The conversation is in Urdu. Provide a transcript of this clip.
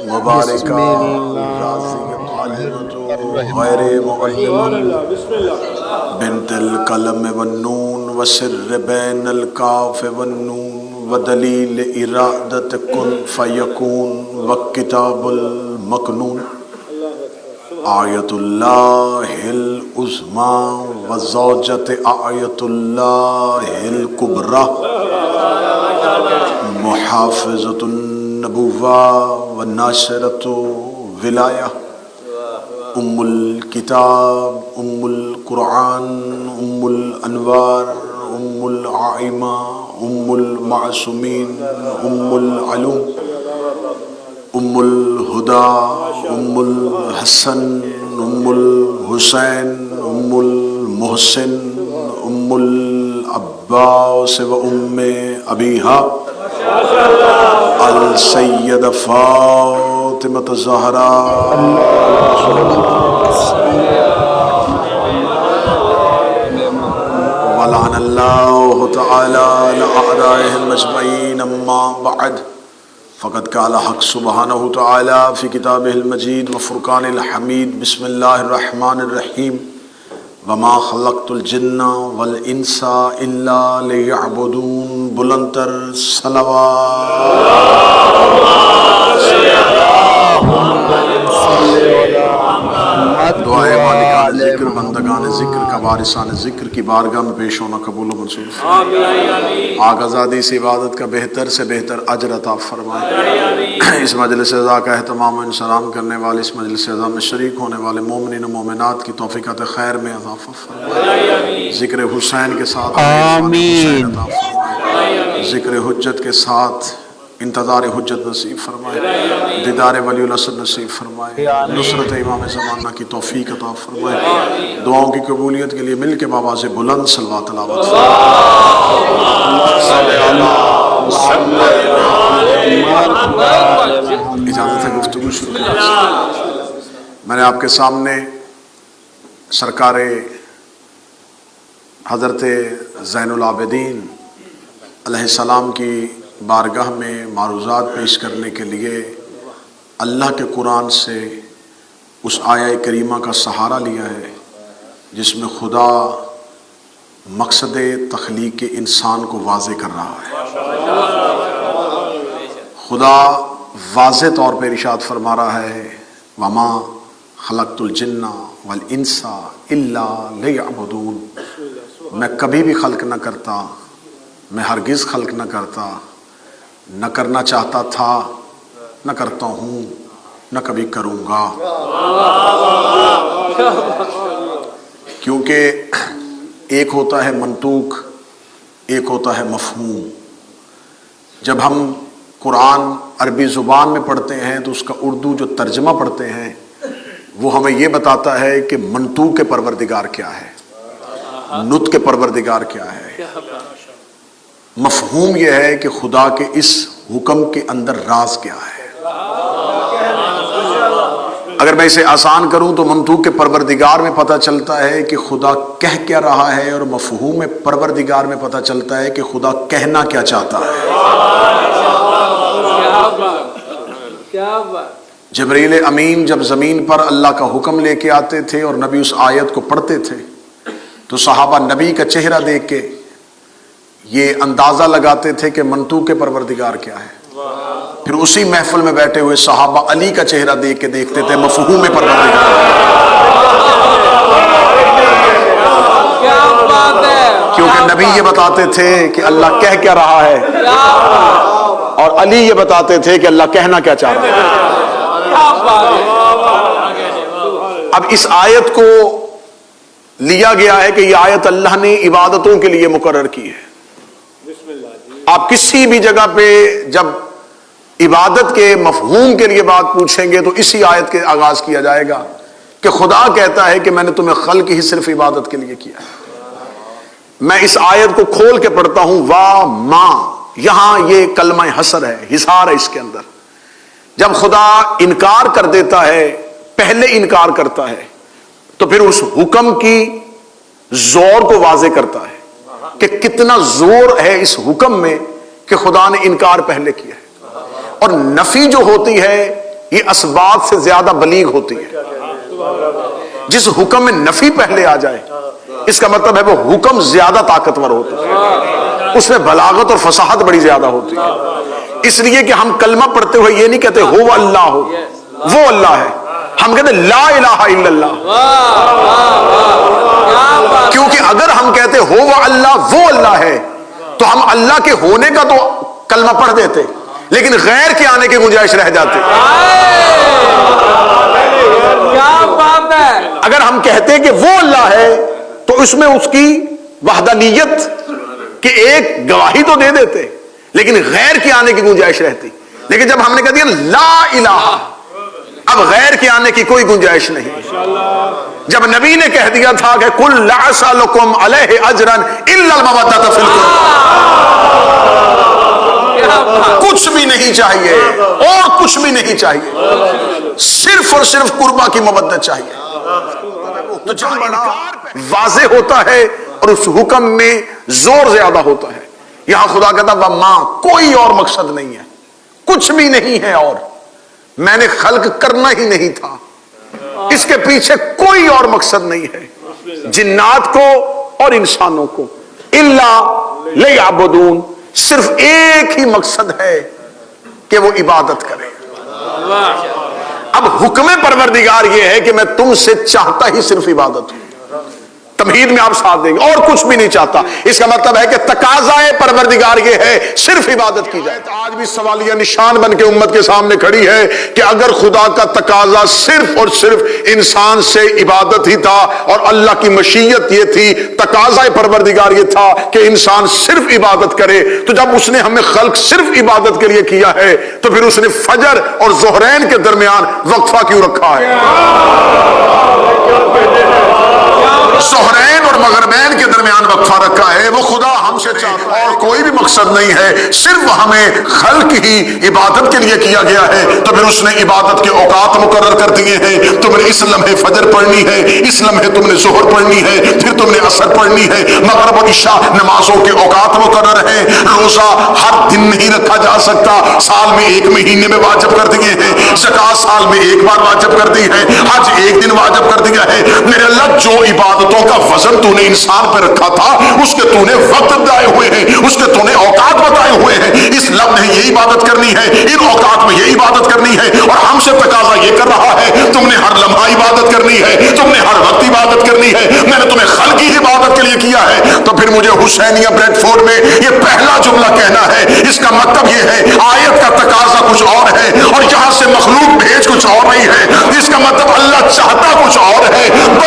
مبارکہ غیر معلم بنت القلم والنون وسر بین الکاف والنون ودلیل ارادت کن فیکون وکتاب المکنون آیت اللہ العظمی وزوجت آیت اللہ الکبری محافظۃ النبوہ وناشرۃ ولایہ ام الکتاب ام القرآن ام الانوار ام العائمہ ام المعصومین ام العلوم ام الہدی ام الحسن ام الحسین ام المحسن ام العباس و ام ابیہا السیدہ فاطمۃ الزہراء ولعن اللہ تعالی لأعدائهم اجمعین اما بعد فقد قال حق سبحانہ تعالی فی کتابہ المجید وفرقان الحمید بسم اللہ الرحمن الرحیم وما خلقت الجن والانس الا لیعبدون بلندر دعائے مالکان ذکر بندگان ذکر کا وارثان ذکر کی بارگاہ میں پیش ہونا قبول و منظور فرمائے۔ آغازادی سے عبادت کا بہتر سے بہتر اجر عطا فرمائے۔ اس مجلس عزا کا اہتمام و انصرام کرنے والے اس مجلس عزا میں شریک ہونے والے مومنین و مومنات کی توفیقات خیر میں اضافہ فرمائے۔ ذکر حسین کے ساتھ آمین، ذکر حجت کے ساتھ انتظار حجت نصیب فرمائے، دیدار ولی الاسر نصیب فرمائے، نصرت امام زمانہ کی توفیق عطا فرمائے۔ دعاؤں کی قبولیت کے لیے مل کے بآواز بلند صلوات تلاوت اجازت ہے گفتگو شروع کریں۔ میں نے آپ کے سامنے سرکار حضرت زین العابدین علیہ السلام کی بارگاہ میں معروضات پیش کرنے کے لیے اللہ کے قرآن سے اس آیہ کریمہ کا سہارا لیا ہے جس میں خدا مقصد تخلیق انسان کو واضح کر رہا ہے۔ خدا واضح طور پر ارشاد فرما رہا ہے وما خلقت الجن والانس الا لیعبدون، میں کبھی بھی خلق نہ کرتا، میں ہرگز خلق نہ کرتا، نہ کرنا چاہتا تھا، نہ کرتا ہوں، نہ کبھی کروں گا۔ کیونکہ ایک ہوتا ہے منطوق، ایک ہوتا ہے مفہوم۔ جب ہم قرآن عربی زبان میں پڑھتے ہیں تو اس کا اردو جو ترجمہ پڑھتے ہیں وہ ہمیں یہ بتاتا ہے کہ منطوق کے پروردگار کیا ہے، نطق کے پروردگار کیا ہے۔ مفہوم یہ ہے کہ خدا کے اس حکم کے اندر راز کیا ہے۔ اگر میں اسے آسان کروں تو منطوق کے پروردگار میں پتہ چلتا ہے کہ خدا کہہ کیا رہا ہے، اور مفہوم پروردگار میں پتہ چلتا ہے کہ خدا کہنا کیا چاہتا ہے۔ جبریل امین جب زمین پر اللہ کا حکم لے کے آتے تھے اور نبی اس آیت کو پڑھتے تھے تو صحابہ نبی کا چہرہ دیکھ کے یہ اندازہ لگاتے تھے کہ منطوق کے پروردگار کیا ہے۔ پھر اسی محفل میں بیٹھے ہوئے صحابہ علی کا چہرہ دیکھ کے دیکھتے تھے مفہوم پروردگار۔ کیونکہ نبی یہ بتاتے تھے کہ اللہ کہہ کیا رہا ہے، اور علی یہ بتاتے تھے کہ اللہ کہنا کیا چاہ رہا ہے۔ اب اس آیت کو لیا گیا ہے کہ یہ آیت اللہ نے عبادتوں کے لیے مقرر کی ہے۔ آپ کسی بھی جگہ پہ جب عبادت کے مفہوم کے لیے بات پوچھیں گے تو اسی آیت کے آغاز کیا جائے گا کہ خدا کہتا ہے کہ میں نے تمہیں خلق ہی صرف عبادت کے لیے کیا ہے۔ میں اس آیت کو کھول کے پڑھتا ہوں، وا ما، یہاں یہ کلمہ حصر ہے، حصار ہے اس کے اندر۔ جب خدا انکار کر دیتا ہے، پہلے انکار کرتا ہے، تو پھر اس حکم کی زور کو واضح کرتا ہے کہ کتنا زور ہے اس حکم میں کہ خدا نے انکار پہلے کیا ہے۔ اور نفی جو ہوتی ہے یہ اسباب سے زیادہ بلیغ ہوتی ہے. جس حکم میں نفی پہلے آ جائے اس کا مطلب ہے وہ حکم زیادہ طاقتور ہوتا ہے, اس میں بلاغت اور فصاحت بڑی زیادہ ہوتی ہے. اس لیے کہ ہم کلمہ پڑھتے ہوئے یہ نہیں کہتے ہو اللہ ہو, وہ اللہ ہے, ہم کہتے لا الہ الا اللہ. کیونکہ اگر ہم کہتے ہو وہ اللہ وہ اللہ ہے تو ہم اللہ کے ہونے کا تو کلمہ پڑھ دیتے, لیکن غیر کے آنے کی گنجائش رہ جاتی. اگر ہم کہتے کہ وہ اللہ ہے تو اس میں اس کی وحدانیت کی ایک گواہی تو دے دیتے, لیکن غیر کے آنے کی گنجائش رہتی. لیکن جب ہم نے کہہ دیا لا الہ, اب غیر کے آنے کی کوئی گنجائش نہیں. جب نبی نے کہہ دیا تھا کہ قل لا اسألکم علیہ اجرا الا المودۃ فی القربى, کچھ بھی نہیں چاہیے اور کچھ بھی نہیں چاہیے, صرف اور صرف قربہ کی مودت چاہیے. تو جہاں انکار واضح ہوتا ہے اور اس حکم میں زور زیادہ ہوتا ہے, یہاں خدا کہتا وما, کوئی اور مقصد نہیں ہے, کچھ بھی نہیں ہے, اور میں نے خلق کرنا ہی نہیں تھا, اس کے پیچھے کوئی اور مقصد نہیں ہے. جنات کو اور انسانوں کو الا لیعبدون, صرف ایک ہی مقصد ہے کہ وہ عبادت کریں. اب حکم پروردگار یہ ہے کہ میں تم سے چاہتا ہی صرف عبادت ہوں. تمہید میں آپ ساتھ دیں گے, اور کچھ بھی نہیں چاہتا. اس کا مطلب ہے کہ تقاضائے پروردگار یہ ہے صرف عبادت کی جائے. آج بھی سوالیہ نشان بن کے امت کے سامنے کھڑی ہے کہ اگر خدا کا تقاضا صرف اور صرف انسان سے عبادت ہی تھا اور اللہ کی مشیت یہ تھی, تقاضائے پروردگار یہ تھا کہ انسان صرف عبادت کرے, تو جب اس نے ہمیں خلق صرف عبادت کے لیے کیا ہے تو پھر اس نے فجر اور ظہرین کے درمیان وقفہ کیوں رکھا ہے؟ ظہرین اور مغربین کے درمیان وقفہ رکھا ہے. وہ خدا ہم سے چاہتا ہے اور کوئی بھی مقصد نہیں ہے, صرف ہمیں خلق ہی عبادت کے لیے کیا گیا ہے. تو پھر اس نے عبادت کے اوقات مقرر کر دیے ہیں. تم نے اس لمحے فجر پڑھنی ہے, اس لمحے تم نے ظہر پڑھنی ہے, پھر تم نے عصر پڑھنی ہے. مغرب اور عشاء نمازوں کے اوقات مقرر ہیں. روزہ ہر دن نہیں رکھا جا سکتا, سال میں ایک مہینے میں واجب کر دیے ہیں. زکات سال میں ایک بار واجب کر دی ہے. حج ایک دن واجب کر دیا ہے. میرے اللہ, جو عبادتوں کا وزن تو نے انسان پہ رکھا تھا اس کے تو نے وقت بتائے ہوئے ہیں, اس کے تو نے اوقات بتائے ہوئے ہیں. اس لمحے یہ عبادت کرنی ہے, ان اوقات میں یہ عبادت کرنی ہے, اور ہم سے تقاضا یہ کر رہا ہے تم نے ہر لمحہ عبادت کرنی ہے, تم نے ہر وقت عبادت کرنی ہے. میں نے تمہیں خلق کی عبادت کے لیے کیا ہے. تو پھر مجھے حسینیہ بریڈ فورڈ میں یہ پہلا جملہ کہنا ہے, اس کا مطلب یہ ہے آیت کا تقاضا کچھ اور ہے اور یہاں سے مخلوق بھیج کچھ اور نہیں ہے. اس کا مطلب اللہ چاہتا